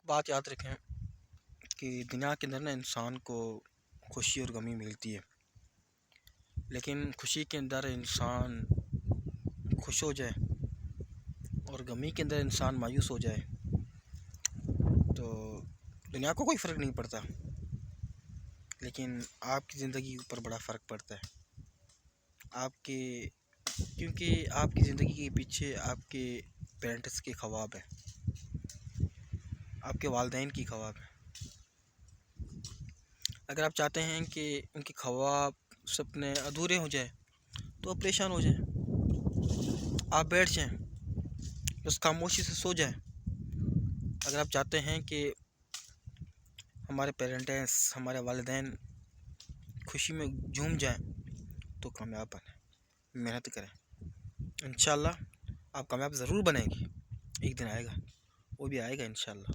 بات یاد رکھیں کہ دنیا کے اندر نا انسان کو خوشی اور غمی ملتی ہے، لیکن خوشی کے اندر انسان خوش ہو جائے اور غمی کے اندر انسان مایوس ہو جائے تو دنیا کو کوئی فرق نہیں پڑتا، لیکن آپ کی زندگی کے اوپر بڑا فرق پڑتا ہے کیونکہ آپ کی زندگی کے پیچھے آپ کے پیرنٹس کے خواب ہیں، آپ کے والدین کی خواب ہیں۔ اگر آپ چاہتے ہیں کہ ان کے خواب سپنے ادھورے ہو جائے تو آپ پریشان ہو جائیں، آپ بیٹھ جائیں، بس خاموشی سے سو جائیں۔ اگر آپ چاہتے ہیں کہ ہمارے پیرنٹس ہمارے والدین خوشی میں جھوم جائیں تو کامیاب بنیں، محنت کریں، انشاءاللہ آپ کامیاب ضرور بنیں گے، ایک دن آئے گا، وہ بھی آئے گا انشاءاللہ۔